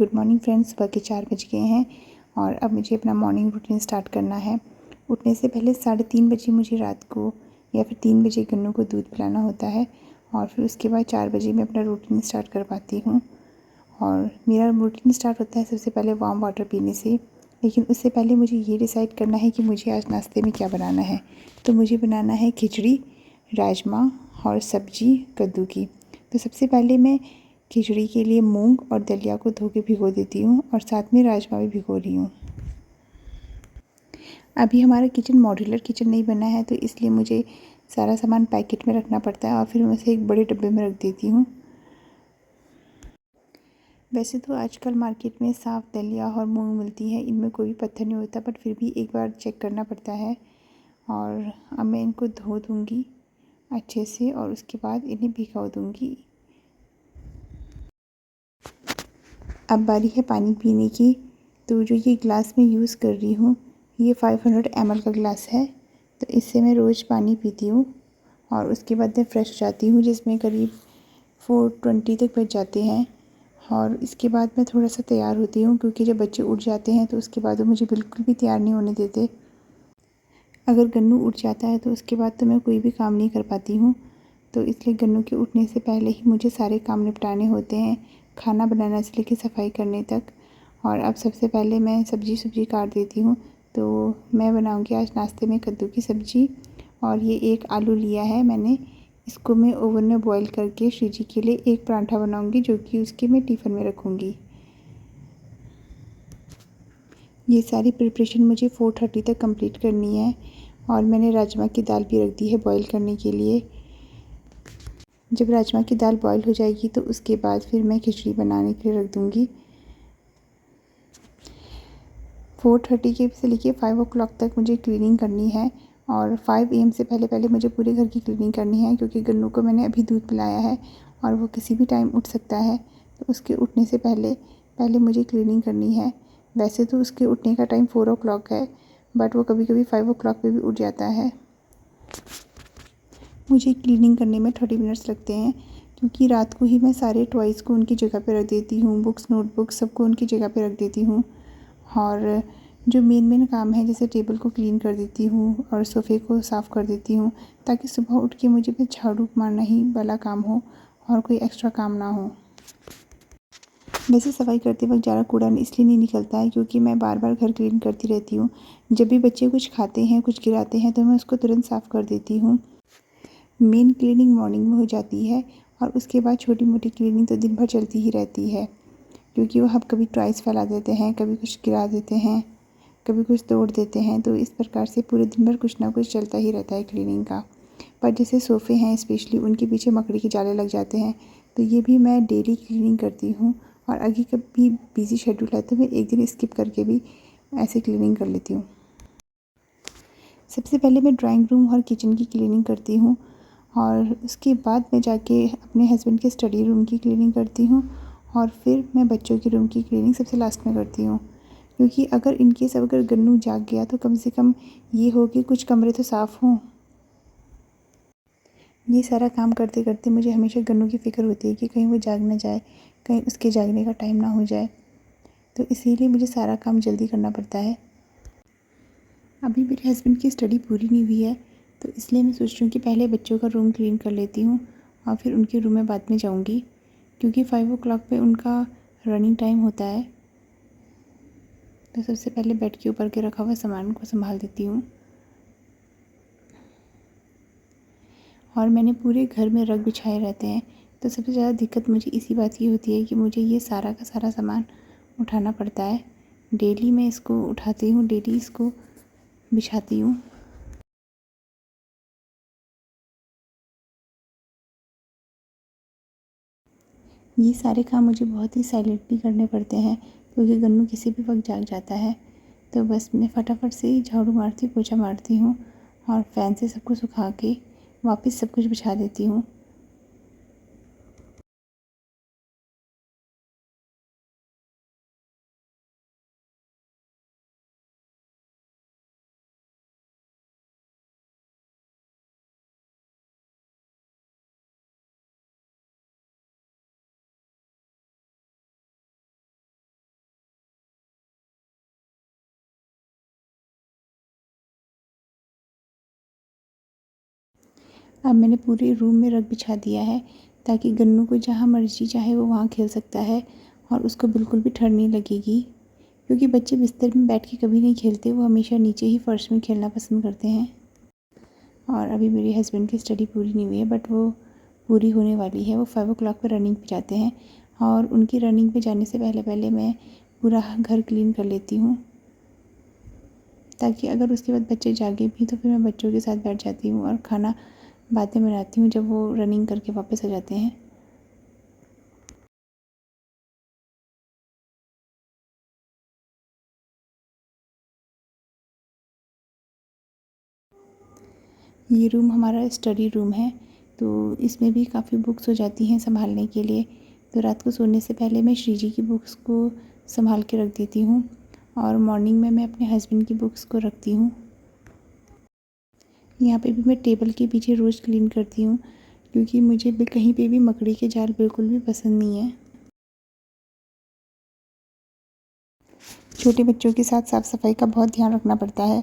Good morning friends. सुबह के 4 बज गए हैं और अब मुझे अपना मॉर्निंग रूटीन स्टार्ट करना है। उठने से पहले 3:30 बजे मुझे रात को या फिर 3 बजे गन्नू को दूध पिलाना होता है और फिर उसके बाद 4 बजे मैं अपना रूटीन स्टार्ट कर पाती हूँ। और मेरा रूटीन स्टार्ट होता है सबसे पहले वार्म वाटर पीने से। लेकिन उससे पहले मुझे ये डिसाइड करना है कि मुझे आज नाश्ते में क्या बनाना है। तो मुझे बनाना है खिचड़ी, राजमा और सब्जी कद्दू की। तो सबसे पहले मैं खिचड़ी के लिए मूंग और दलिया को धो के भिगो देती हूँ और साथ में राजमा भी भिगो रही हूँ। अभी हमारा किचन मॉड्यूलर किचन नहीं बना है, तो इसलिए मुझे सारा सामान पैकेट में रखना पड़ता है और फिर मैं उसे एक बड़े डब्बे में रख देती हूँ। वैसे तो आजकल मार्केट में साफ़ दलिया और मूंग मिलती है, इनमें कोई भी पत्थर नहीं होता, बट फिर भी एक बार चेक करना पड़ता है। और अब मैं इनको धो दूँगी अच्छे से और उसके बाद इन्हें भिगो दूँगी। अब बारी है पानी पीने की। तो जो ये ग्लास मैं यूज़ कर रही हूँ, ये 500 ml का ग्लास है। तो इससे मैं रोज़ पानी पीती हूँ और उसके बाद मैं फ़्रेश हो जाती हूँ, जिसमें करीब 4:20 तक बज जाते हैं। और इसके बाद मैं थोड़ा सा तैयार होती हूँ, क्योंकि जब बच्चे उठ जाते हैं तो उसके बाद वो मुझे बिल्कुल भी तैयार नहीं होने देते। अगर गन्नू उठ जाता है तो उसके बाद तो मैं कोई भी काम नहीं कर पाती हूँ। तो इसलिए गन्नू के उठने से पहले ही मुझे सारे काम निपटाने होते हैं, खाना बनाना से लेकर सफाई करने तक। और अब सबसे पहले मैं सब्ज़ी काट देती हूँ। तो मैं बनाऊँगी आज नाश्ते में कद्दू की सब्ज़ी। और ये एक आलू लिया है मैंने, इसको मैं ओवन में बॉईल करके श्री जी के लिए एक पराठा बनाऊँगी, जो कि उसके मैं टिफ़िन में रखूँगी। ये सारी प्रिपरेशन मुझे 4:30 तक कंप्लीट करनी है। और मैंने राजमा की दाल भी रख दी है बॉईल करने के लिए। जब राजमा की दाल बॉईल हो जाएगी तो उसके बाद फिर मैं खिचड़ी बनाने के लिए रख दूँगी। 4:30 के से लेके 5 o'clock तक मुझे क्लीनिंग करनी है और 5 AM से पहले मुझे पूरे घर की क्लीनिंग करनी है, क्योंकि गन्नू को मैंने अभी दूध पिलाया है और वो किसी भी टाइम उठ सकता है। तो उसके उठने से पहले मुझे क्लीनिंग करनी है। वैसे तो उसके उठने का टाइम 4 o'clock है, बट वो कभी कभी 5 o'clock पे भी उठ जाता है। मुझे क्लीनिंग करने में 30 मिनट्स लगते हैं, क्योंकि रात को ही मैं सारे टॉयज़ को उनकी जगह पे रख देती हूँ, बुक्स नोटबुक सबको उनकी जगह पे रख देती हूँ। और जो मेन काम है, जैसे टेबल को क्लीन कर देती हूँ और सोफ़े को साफ़ कर देती हूँ, ताकि सुबह उठ के मुझे बस झाड़ू मारना ही वाला काम हो और कोई एक्स्ट्रा काम ना हो। वैसे सफाई करते वक्त ज़्यादा कूड़ा इसलिए नहीं निकलता है, क्योंकि मैं बार बार घर क्लीन करती रहती हूँ। जब भी बच्चे कुछ खाते हैं, कुछ गिराते हैं, तो मैं उसको तुरंत साफ़ कर देती हूँ। मेन क्लीनिंग मॉर्निंग में हो जाती है और उसके बाद छोटी मोटी क्लीनिंग तो दिन भर चलती ही रहती है, क्योंकि वो हम कभी टॉयज़ फैला देते हैं, कभी कुछ गिरा देते हैं, कभी कुछ तोड़ देते हैं। तो इस प्रकार से पूरे दिन भर कुछ ना कुछ चलता ही रहता है क्लीनिंग का। पर जैसे सोफ़े हैं स्पेशली, उनके पीछे मकड़ी के जाले लग जाते हैं, तो ये भी मैं डेली क्लीनिंग करती हूँ। और अगर कभी बिज़ी शेड्यूल है तो मैं एक दिन स्किप करके भी ऐसे क्लीनिंग कर लेती हूँ। सबसे पहले मैं ड्राइंग रूम और किचन की क्लीनिंग करती हूँ और उसके बाद मैं जाके अपने हस्बैंड के स्टडी रूम की क्लीनिंग करती हूँ और फिर मैं बच्चों के रूम की क्लीनिंग सबसे लास्ट में करती हूँ। क्योंकि अगर इनकेस अगर गन्नू जाग गया तो कम से कम ये हो कि कुछ कमरे तो साफ़ हों। ये सारा काम करते करते मुझे हमेशा गन्नू की फ़िक्र होती है कि कहीं वो जाग ना जाए, कहीं उसके जागने का टाइम ना हो जाए। तो इसीलिए मुझे सारा काम जल्दी करना पड़ता है। अभी मेरे हस्बैंड की स्टडी पूरी नहीं हुई है, तो इसलिए मैं सोच रही हूँ कि पहले बच्चों का रूम क्लीन कर लेती हूँ और फिर उनके रूम में बाद में जाऊँगी, क्योंकि 5 o'clock पे उनका रनिंग टाइम होता है। तो सबसे पहले बेड के ऊपर के रखा हुआ सामान को संभाल देती हूँ। और मैंने पूरे घर में रग बिछाए रहते हैं, तो सबसे ज़्यादा दिक्कत मुझे इसी बात की होती है कि मुझे ये सारा का सारा सामान उठाना पड़ता है। डेली मैं इसको उठाती हूँ, डेली इसको बिछाती हूँ। ये सारे काम मुझे बहुत ही साइलेंटली करने पड़ते हैं, क्योंकि गन्नू किसी भी वक्त जाग जाता है। तो बस मैं फटाफट से झाड़ू मारती पोछा मारती हूँ और फ़ैन से सब कुछ सुखा के वापस सब कुछ बिछा देती हूँ। अब मैंने पूरे रूम में रग बिछा दिया है ताकि गन्नू को जहाँ मर्जी चाहे वो वहाँ खेल सकता है और उसको बिल्कुल भी ठंड नहीं लगेगी, क्योंकि बच्चे बिस्तर में बैठ के कभी नहीं खेलते, वो हमेशा नीचे ही फर्श में खेलना पसंद करते हैं। और अभी मेरे हस्बैंड की स्टडी पूरी नहीं हुई है, बट वो पूरी होने वाली है। वो 5 o'clock पर रनिंग पे जाते हैं और उनकी रनिंग पे जाने से पहले पहले मैं पूरा घर क्लीन कर लेती हूँ, ताकि अगर उसके बाद बच्चे जागे भी तो फिर मैं बच्चों के साथ बैठ जाती हूँ और खाना बाद में बनाती हूँ जब वो रनिंग करके वापस आ जाते हैं। ये रूम हमारा स्टडी रूम है, तो इसमें भी काफ़ी बुक्स हो जाती हैं संभालने के लिए। तो रात को सोने से पहले मैं श्री जी की बुक्स को संभाल के रख देती हूँ और मॉर्निंग में मैं अपने हस्बैंड की बुक्स को रखती हूँ। यहाँ पे भी मैं टेबल के पीछे रोज़ क्लीन करती हूँ, क्योंकि मुझे भी कहीं पे भी मकड़ी के जाल बिल्कुल भी पसंद नहीं है। छोटे बच्चों के साथ साफ़ सफाई का बहुत ध्यान रखना पड़ता है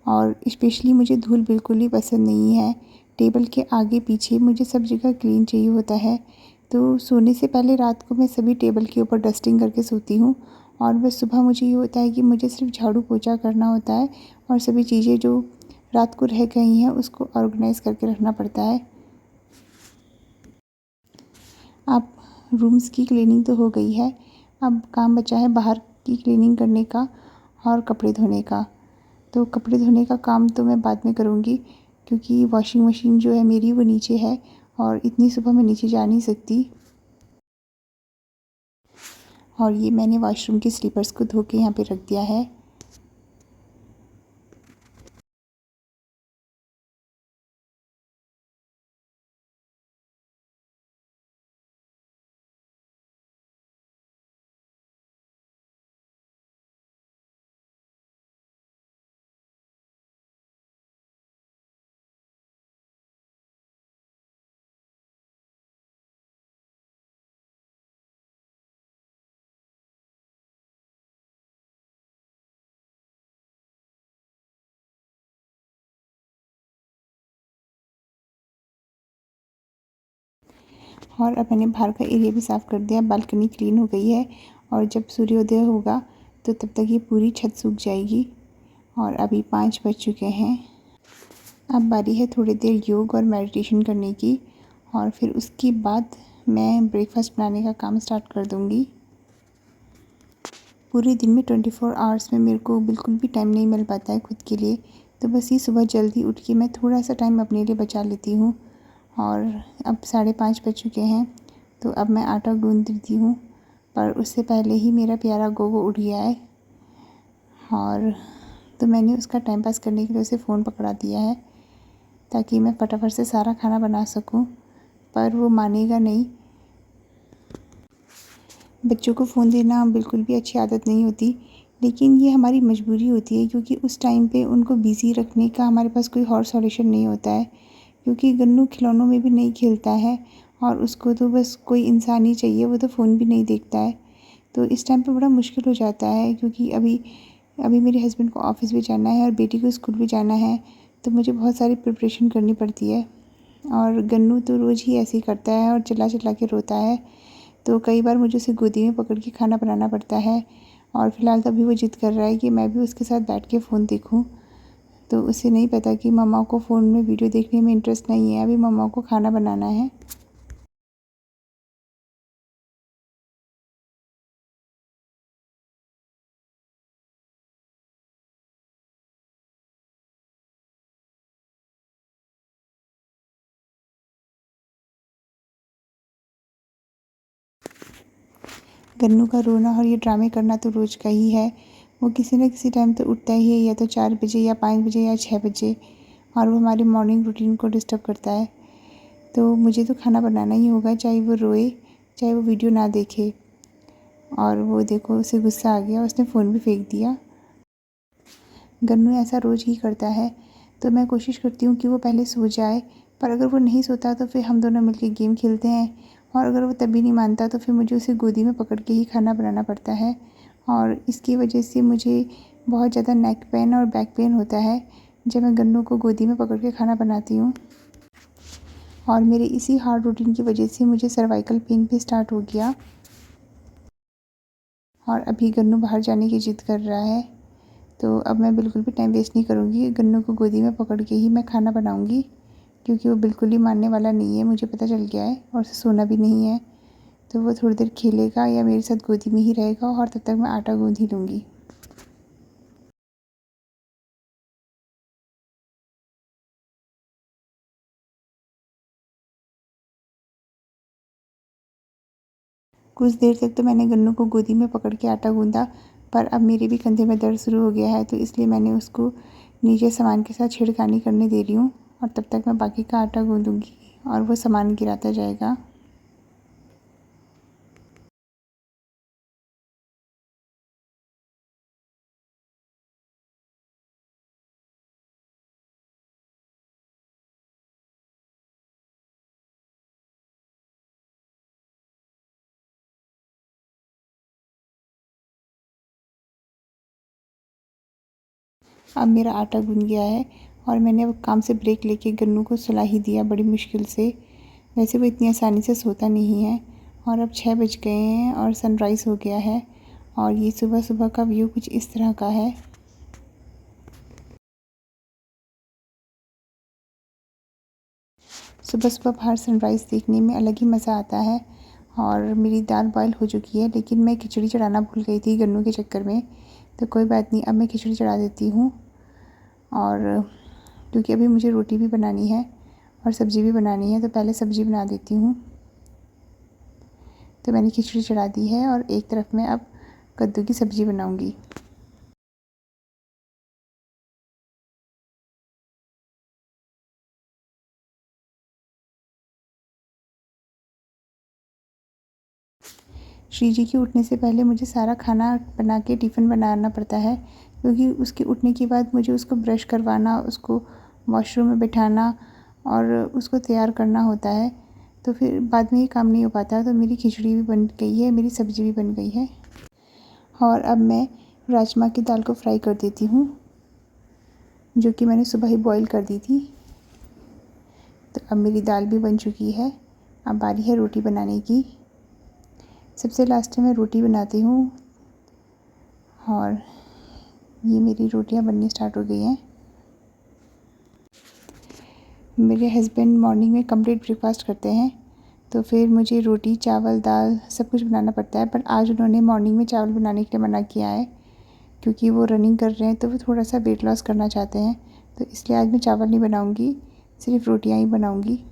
और स्पेशली मुझे धूल बिल्कुल ही पसंद नहीं है। टेबल के आगे पीछे मुझे सब जगह क्लीन चाहिए होता है। तो सोने से पहले रात को मैं सभी टेबल के ऊपर डस्टिंग करके सोती हूँ और बस सुबह मुझे ये होता है कि मुझे सिर्फ झाड़ू पोछा करना होता है और सभी चीज़ें जो रात को रह गई हैं उसको ऑर्गेनाइज़ करके रखना पड़ता है। अब रूम्स की क्लीनिंग तो हो गई है, अब काम बचा है बाहर की क्लीनिंग करने का और कपड़े धोने का। तो कपड़े धोने का काम तो मैं बाद में करूँगी, क्योंकि वॉशिंग मशीन जो है मेरी वो नीचे है और इतनी सुबह मैं नीचे जा नहीं सकती। और ये मैंने वॉशरूम के स्लीपर्स को धो के यहाँ पे रख दिया है। और अब मैंने बाहर का एरिया भी साफ़ कर दिया, बालकनी क्लीन हो गई है और जब सूर्योदय होगा तो तब तक ये पूरी छत सूख जाएगी। और अभी 5 बज चुके हैं। अब बारी है थोड़ी देर योग और मेडिटेशन करने की और फिर उसके बाद मैं ब्रेकफास्ट बनाने का काम स्टार्ट कर दूँगी। पूरे दिन में 24 आवर्स में मेरे को बिल्कुल भी टाइम नहीं मिल पाता है खुद के लिए, तो बस ये सुबह जल्दी उठ के मैं थोड़ा सा टाइम अपने लिए बचा लेती हूँ। और अब 5:30 बज चुके हैं, तो अब मैं आटा गूँध देती हूँ, पर उससे पहले ही मेरा प्यारा गोगो उठ गया है और तो मैंने उसका टाइम पास करने के लिए उसे फ़ोन पकड़ा दिया है ताकि मैं फटाफट से सारा खाना बना सकूं, पर वो मानेगा नहीं। बच्चों को फ़ोन देना बिल्कुल भी अच्छी आदत नहीं होती, लेकिन ये हमारी मजबूरी होती है, क्योंकि उस टाइम पे उनको बिज़ी रखने का हमारे पास कोई और सॉल्यूशन नहीं होता है। क्योंकि गन्नू खिलौनों में भी नहीं खेलता है और उसको तो बस कोई इंसान ही चाहिए, वो तो फ़ोन भी नहीं देखता है। तो इस टाइम पे बड़ा मुश्किल हो जाता है, क्योंकि अभी अभी मेरे हस्बैंड को ऑफ़िस भी जाना है और बेटी को स्कूल भी जाना है, तो मुझे बहुत सारी प्रिपरेशन करनी पड़ती है। और गन्नू तो रोज़ ही ऐसे ही करता है और चिल्ला चिल्ला के रोता है, तो कई बार मुझे उसे गोदी में पकड़ के खाना बनाना पड़ता है। और फ़िलहाल तो अभी वो ज़िद कर रहा है कि मैं भी उसके साथ बैठ के फ़ोन देखूं, तो उसे नहीं पता कि मम्मा को फ़ोन में वीडियो देखने में इंटरेस्ट नहीं है, अभी मम्मा को खाना बनाना है। गन्नू का रोना और ये ड्रामे करना तो रोज़ का ही है। वो किसी न किसी टाइम तो उठता ही है, या तो 4 बजे या 5 बजे या 6 बजे, और वो हमारी मॉर्निंग रूटीन को डिस्टर्ब करता है। तो मुझे तो खाना बनाना ही होगा, चाहे वो रोए, चाहे वो वीडियो ना देखे। और वो देखो उसे गुस्सा आ गया, उसने फ़ोन भी फेंक दिया। गन्नू ऐसा रोज़ ही करता है, तो मैं कोशिश करती हूँ कि वो पहले सो जाए, पर अगर वो नहीं सोता तो फिर हम दोनों मिलके गेम खेलते हैं, और अगर वो तभी नहीं मानता तो फिर मुझे उसे गोदी में पकड़ के ही खाना बनाना पड़ता है। और इसकी वजह से मुझे बहुत ज़्यादा नेक पेन और बैक पेन होता है जब मैं गन्नू को गोदी में पकड़ के खाना बनाती हूँ। और मेरे इसी हार्ड रूटीन की वजह से मुझे सर्वाइकल पेन भी स्टार्ट हो गया। और अभी गन्नू बाहर जाने की जिद कर रहा है, तो अब मैं बिल्कुल भी टाइम वेस्ट नहीं करूँगी। गन्नू को गोदी में पकड़ के ही मैं खाना बनाऊँगी, क्योंकि वो बिल्कुल ही मानने वाला नहीं है, मुझे पता चल गया है। और उसे सोना भी नहीं है, तो वो थोड़ी देर खेलेगा या मेरे साथ गोदी में ही रहेगा, और तब तक मैं आटा गूँध ही लूँगी। कुछ देर तक तो मैंने गन्नू को गोदी में पकड़ के आटा गूँधा, पर अब मेरे भी कंधे में दर्द शुरू हो गया है, तो इसलिए मैंने उसको नीचे सामान के साथ छेड़खानी करने दे रही हूँ। और तब तक मैं बाकी का आटा गूँधूँगी और वो सामान गिराता जाएगा। अब मेरा आटा गूँध गया है और मैंने अब काम से ब्रेक लेके गन्नू को सुला ही दिया बड़ी मुश्किल से। वैसे वो इतनी आसानी से सोता नहीं है। और अब 6 बज गए हैं और सनराइज़ हो गया है, और ये सुबह सुबह का व्यू कुछ इस तरह का है। सुबह सुबह बाहर सनराइज़ देखने में अलग ही मज़ा आता है। और मेरी दाल बॉयल हो चुकी है, लेकिन मैं खिचड़ी चढ़ाना भूल गई थी गन्नू के चक्कर में। तो कोई बात नहीं, अब मैं खिचड़ी चढ़ा देती हूँ। और क्योंकि अभी मुझे रोटी भी बनानी है और सब्ज़ी भी बनानी है, तो पहले सब्ज़ी बना देती हूँ। तो मैंने खिचड़ी चढ़ा दी है और एक तरफ मैं अब कद्दू की सब्ज़ी बनाऊँगी। श्री जी के उठने से पहले मुझे सारा खाना बना के टिफ़िन बनाना पड़ता है, क्योंकि उसके उठने के बाद मुझे उसको ब्रश करवाना, उसको वॉशरूम में बिठाना और उसको तैयार करना होता है। तो फिर बाद में ये काम नहीं हो पाता। तो मेरी खिचड़ी भी बन गई है, मेरी सब्ज़ी भी बन गई है। और अब मैं राजमा की दाल को फ्राई कर देती हूँ, जो कि मैंने सुबह ही बॉईल कर दी थी। तो अब मेरी दाल भी बन चुकी है। अब बारी है रोटी बनाने की। सबसे लास्ट में मैं रोटी बनाती हूँ, और ये मेरी रोटियां बननी स्टार्ट हो गई हैं। मेरे हस्बैंड मॉर्निंग में कंप्लीट ब्रेकफास्ट करते हैं, तो फिर मुझे रोटी चावल दाल सब कुछ बनाना पड़ता है। पर आज उन्होंने मॉर्निंग में चावल बनाने के लिए मना किया है, क्योंकि वो रनिंग कर रहे हैं, तो वो थोड़ा सा वेट लॉस करना चाहते हैं। तो इसलिए आज मैं चावल नहीं बनाऊँगी, सिर्फ रोटियाँ ही बनाऊँगी।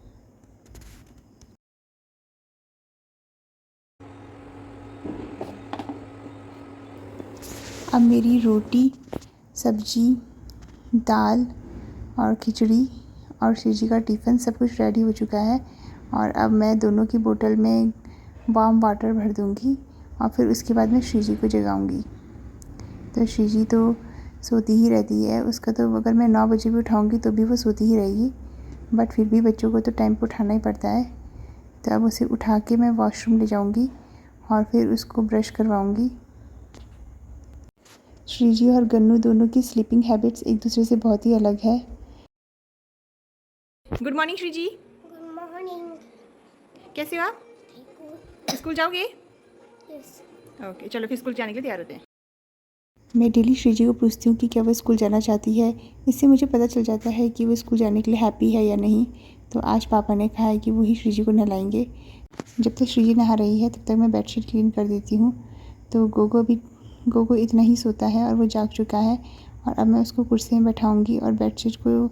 अब मेरी रोटी सब्ज़ी दाल और खिचड़ी और श्री जी का टिफ़िन सब कुछ रेडी हो चुका है। और अब मैं दोनों की बोतल में वार्म वाटर भर दूँगी, और फिर उसके बाद मैं श्री जी को जगाऊँगी। तो श्री जी तो सोती ही रहती है, उसका तो अगर मैं 9 बजे भी उठाऊँगी तो भी वो सोती ही रहेगी। बट फिर भी बच्चों को तो टाइम पे उठाना ही पड़ता है। तो अब उसे उठा के मैं वॉशरूम ले जाऊँगी और फिर उसको ब्रश करवाऊँगी। श्री जी और गन्नू दोनों की स्लीपिंग हैबिट्स एक दूसरे से बहुत ही अलग है। Good morning Shri ji. Good morning. कैसे हो आप? ठीक हूँ। स्कूल जाओगे? यस। ओके, चलो फिर स्कूल जाने के लिए तैयार होते हैं। मैं डेली श्री जी को पूछती हूँ कि क्या वो स्कूल जाना चाहती है। इससे मुझे पता चल जाता है कि वो स्कूल जाने के लिए हैप्पी है या नहीं। तो आज पापा ने कहा है कि वो ही श्री जी को नहलाएंगे। जब तक श्री जी नहा रही है तब तक मैं बेडशीट क्लीन कर देती हूँ। तो गोगो इतना ही सोता है और वो जाग चुका है। और अब मैं उसको कुर्सी में बैठाऊँगी और बेडशीट को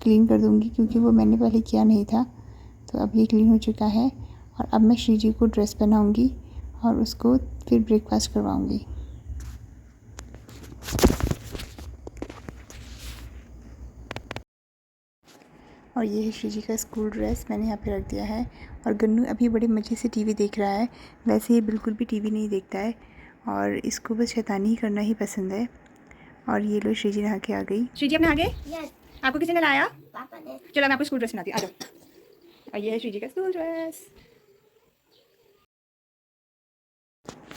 क्लीन कर दूँगी, क्योंकि वो मैंने पहले किया नहीं था। तो अब ये क्लीन हो चुका है। और अब मैं श्री जी को ड्रेस पहनाऊँगी और उसको फिर ब्रेकफास्ट करवाऊँगी। और ये है श्री जी का स्कूल ड्रेस, मैंने यहाँ पे रख दिया है। और गन्नू अभी बड़े मज़े से टीवी देख रहा है। वैसे ये बिल्कुल भी टीवी नहीं देखता है, और इसको बस शैतानी ही करना ही पसंद है। और ये लो श्री जी नहा के आ गई। श्री जी अपने आगे यस। आपको किसी ने लाया? पापा ने। चलो मैं आपको स्कूल ड्रेस बनाती हूँ, आ जाओ। और ये है श्री जी का स्कूल ड्रेस।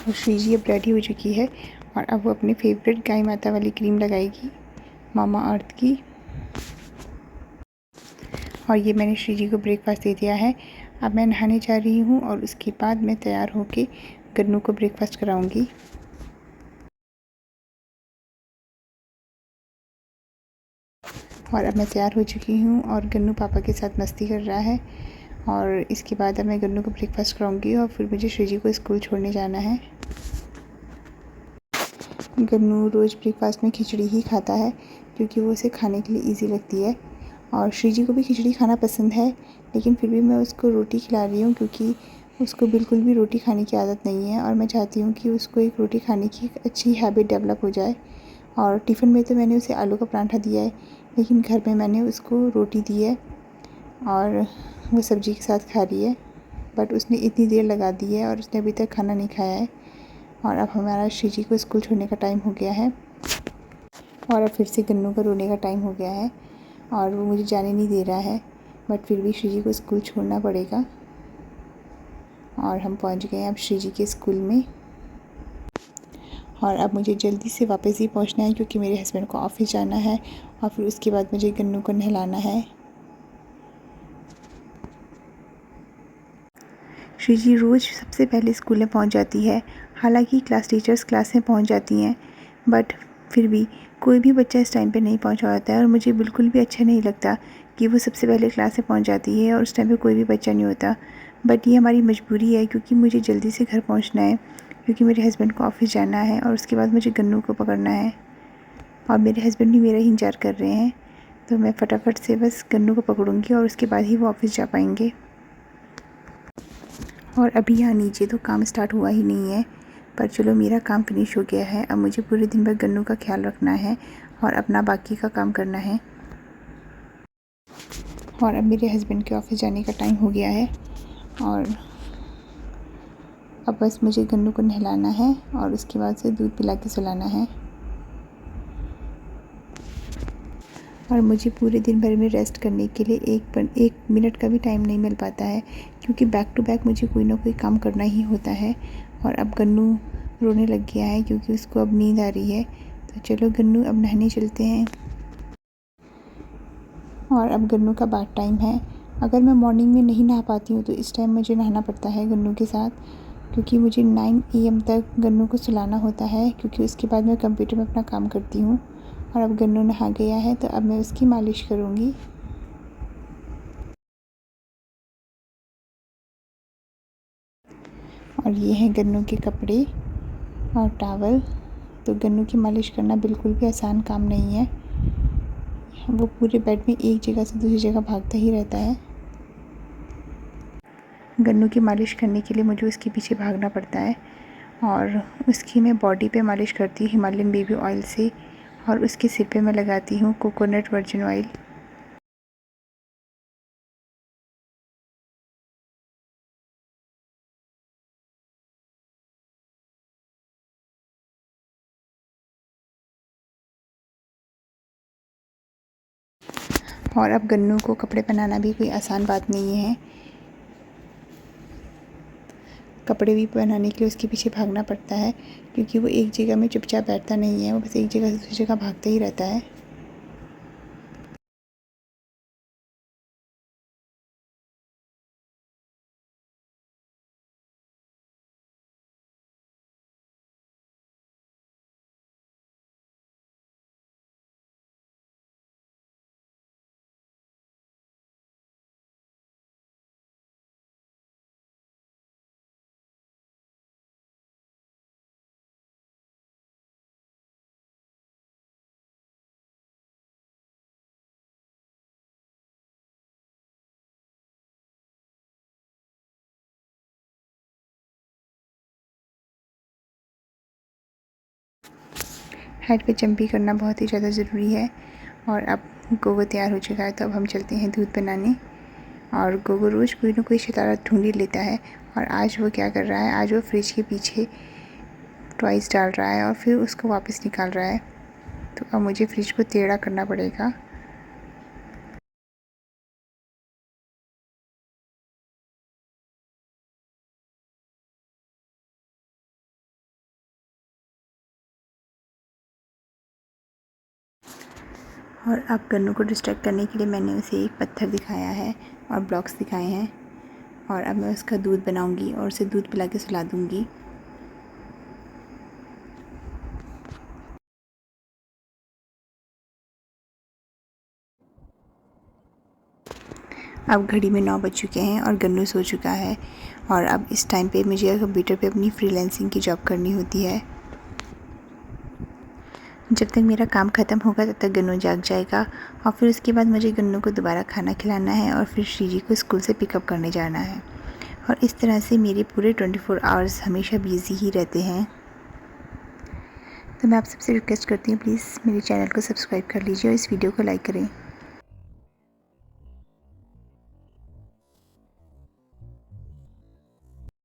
और श्री जी अब रेडी हो चुकी है, और अब वो अपनी फेवरेट गाय माता वाली क्रीम लगाएगी, मामा अर्थ की। और ये मैंने श्री जी को ब्रेकफास्ट दे दिया है। अब मैं नहाने जा रही हूँ और उसके बाद मैं तैयार होके गन्नू को ब्रेकफास्ट कराऊंगी। और अब मैं तैयार हो चुकी हूँ और गन्नू पापा के साथ मस्ती कर रहा है। और इसके बाद अब मैं गन्नू को ब्रेकफास्ट कराऊंगी और फिर मुझे श्री जी को स्कूल छोड़ने जाना है। गन्नू रोज़ ब्रेकफास्ट में खिचड़ी ही खाता है क्योंकि वो उसे खाने के लिए ईजी लगती है। और श्री जी को भी खिचड़ी खाना पसंद है, लेकिन फिर भी मैं उसको रोटी खिला रही हूँ क्योंकि उसको बिल्कुल भी रोटी खाने की आदत नहीं है और मैं चाहती हूँ कि उसको एक रोटी खाने की एक अच्छी हैबिट डेवलप हो जाए। और टिफ़िन में तो मैंने उसे आलू का पराठा दिया है, लेकिन घर में मैंने उसको रोटी दी है और वो सब्ज़ी के साथ खा रही है। बट उसने इतनी देर लगा दी है और उसने अभी तक खाना नहीं खाया है। और अब हमारा श्री जी को स्कूल छोड़ने का टाइम हो गया है और अब फिर से गन्नू का रोने का टाइम हो गया है और वो मुझे जाने नहीं दे रहा है। बट फिर भी श्री जी को स्कूल छोड़ना पड़ेगा। और हम पहुंच गए अब श्री जी के स्कूल में। और अब मुझे जल्दी से वापस ही पहुंचना है क्योंकि मेरे हस्बैंड को ऑफिस जाना है और फिर उसके बाद मुझे गन्नू को नहलाना है। श्री जी रोज़ सबसे पहले स्कूल में पहुंच जाती है। हालांकि क्लास टीचर्स क्लास में पहुंच जाती हैं, बट फिर भी कोई भी बच्चा इस टाइम पे नहीं पहुंचा होता है और मुझे बिल्कुल भी अच्छा नहीं लगता कि वो सबसे पहले क्लास में पहुंच जाती है और उस टाइम पे कोई भी बच्चा नहीं होता। बट ये हमारी मजबूरी है क्योंकि मुझे जल्दी से घर पहुँचना है क्योंकि मेरे हस्बैंड को ऑफिस जाना है और उसके बाद मुझे गन्नू को पकड़ना है और मेरे हस्बैंड भी मेरा ही इंतज़ार कर रहे हैं। तो मैं फटाफट से बस गन्नू को पकड़ूँगी और उसके बाद ही वो ऑफिस जा पाएंगे। और अभी यहाँ नीचे तो काम स्टार्ट हुआ ही नहीं है, पर चलो मेरा काम फिनिश हो गया है। अब मुझे पूरे दिन भर गन्नू का ख्याल रखना है और अपना बाकी का काम करना है। और अब मेरे हस्बैंड के ऑफिस जाने का टाइम हो गया है और अब बस मुझे गन्नू को नहलाना है और उसके बाद से दूध पिला के सुलाना है। और मुझे पूरे दिन भर में रेस्ट करने के लिए एक मिनट का भी टाइम नहीं मिल पाता है क्योंकि बैक टू बैक मुझे कोई ना कोई काम करना ही होता है। और अब गन्नू रोने लग गया है क्योंकि उसको अब नींद आ रही है। तो चलो गन्नू अब नहाने चलते हैं। और अब गन्नू का बाथ टाइम है। अगर मैं मॉर्निंग में नहीं नहा पाती हूँ तो इस टाइम मुझे नहाना पड़ता है गन्नू के साथ, क्योंकि मुझे 9 AM तक गन्नू को सुलाना होता है क्योंकि उसके बाद मैं कंप्यूटर में अपना काम करती हूँ। और अब गन्नू नहा गया है तो अब मैं उसकी मालिश करूँगी। और ये हैं गन्नू के कपड़े और टॉवल। तो गन्नू की मालिश करना बिल्कुल भी आसान काम नहीं है। वो पूरे बेड में एक जगह से दूसरी जगह भागता ही रहता है। गन्नू की मालिश करने के लिए मुझे उसके पीछे भागना पड़ता है और उसकी मैं बॉडी पे मालिश करती हूँ हिमालयन बेबी ऑयल से और उसके सिर पे मैं लगाती हूँ कोकोनट वर्जिन ऑयल। और अब गन्नू को कपड़े पहनाना भी कोई आसान बात नहीं है। कपड़े भी पहनाने के लिए उसके पीछे भागना पड़ता है क्योंकि वो एक जगह में चुपचाप बैठता नहीं है, वो बस एक जगह से दूसरी जगह भागता ही रहता है। हाइट पे जंप भी करना बहुत ही ज़्यादा ज़रूरी है। और अब गोगो तैयार हो चुका है तो अब हम चलते हैं दूध बनाने। और गोगो रोज़ कोई ना कोई शरारत ढूंढ ही लेता है और आज वो क्या कर रहा है, आज वो फ्रिज के पीछे टॉयज़ डाल रहा है और फिर उसको वापस निकाल रहा है। तो अब मुझे फ्रिज को टेढ़ा करना पड़ेगा। और अब गन्नू को डिस्ट्रैक्ट करने के लिए मैंने उसे एक पत्थर दिखाया है और ब्लॉक्स दिखाए हैं, और अब मैं उसका दूध बनाऊंगी और उसे दूध पिला के सुला दूंगी। अब घड़ी में 9 बज चुके हैं और गन्नू सो चुका है, और अब इस टाइम पे मुझे कंप्यूटर पे अपनी फ्रीलांसिंग की जॉब करनी होती है। जब तक मेरा काम ख़त्म होगा तब तक गन्नू जाग जाएगा, और फिर उसके बाद मुझे गन्नू को दोबारा खाना खिलाना है और फिर श्रीजी को स्कूल से पिकअप करने जाना है। और इस तरह से मेरे पूरे 24 आवर्स हमेशा बिज़ी ही रहते हैं। तो मैं आप सबसे रिक्वेस्ट करती हूँ, प्लीज़ मेरे चैनल को सब्सक्राइब कर लीजिए और इस वीडियो को लाइक करें।